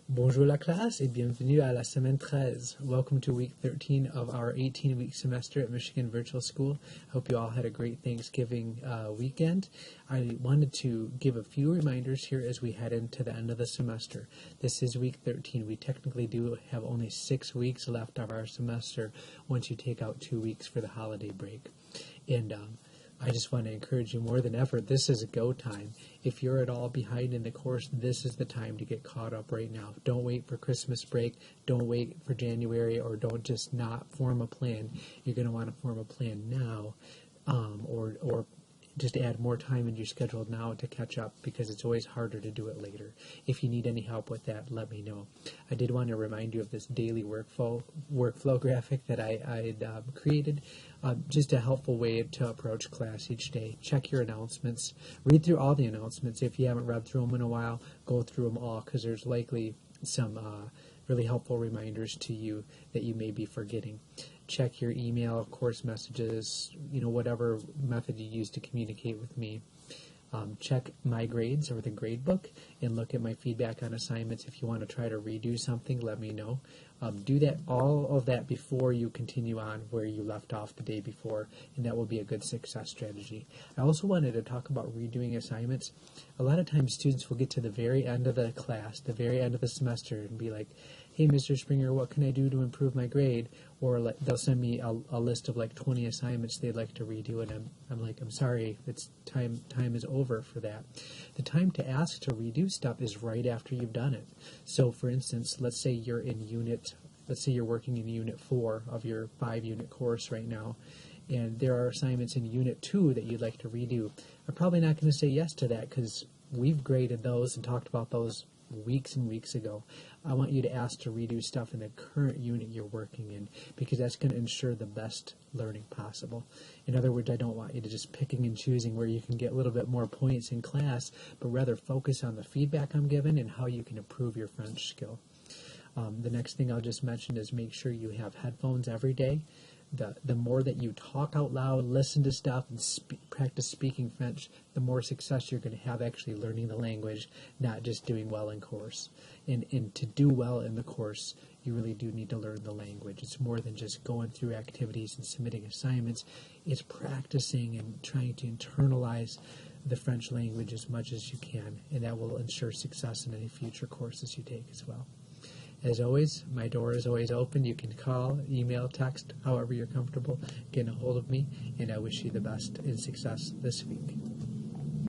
Bonjour la classe et bienvenue à la semaine 13. Welcome to week 13 of our 18-week semester at Michigan Virtual School. Hope you all had a great Thanksgiving weekend. I wanted to give a few reminders here as we head into the end of the semester. This is week 13. We technically do have only 6 weeks left of our semester once you take out 2 weeks for the holiday break. And I just want to encourage you more than ever, this is a go time. If you're at all behind in the course, this is the time to get caught up right now. Don't wait for Christmas break, don't wait for January, or don't just not form a plan. You're going to want to form a plan now, or just add more time in your schedule now to catch up, because it's always harder to do it later. If you need any help with that, let me know. I did want to remind you of this daily workflow graphic that I had created. Just a helpful way to approach class each day. Check your announcements. Read through all the announcements. If you haven't read through them in a while, go through them all, because there's likely some really helpful reminders to you that you may be forgetting. Check your email, course messages, whatever method you use to communicate with me. Check my grades or the grade book and look at my feedback on assignments. If you want to try to redo something, let me know. Do all of that before you continue on where you left off the day before, and that will be a good success strategy. I also wanted to talk about redoing assignments. A lot of times students will get to the very end of the class, the very end of the semester, and be like, hey, Mr. Springer, what can I do to improve my grade? Or they'll send me a list of 20 assignments they'd like to redo, and I'm like, I'm sorry, it's time is over for that. The time to ask to redo stuff is right after you've done it. So, for instance, let's say you're working in Unit 4 of your 5-unit course right now, and there are assignments in Unit 2 that you'd like to redo. I'm probably not going to say yes to that, because we've graded those and talked about those weeks and weeks ago. I want you to ask to redo stuff in the current unit you're working in, because that's going to ensure the best learning possible. In other words, I don't want you to just picking and choosing where you can get a little bit more points in class, but rather focus on the feedback I'm given and how you can improve your French skill. The next thing I'll just mention is make sure you have headphones every day. The more that you talk out loud, listen to stuff, and practice speaking French, the more success you're going to have actually learning the language, not just doing well in course. And to do well in the course, you really do need to learn the language. It's more than just going through activities and submitting assignments. It's practicing and trying to internalize the French language as much as you can, and that will ensure success in any future courses you take as well. As always, my door is always open. You can call, email, text, however you're comfortable getting a hold of me, and I wish you the best in success this week.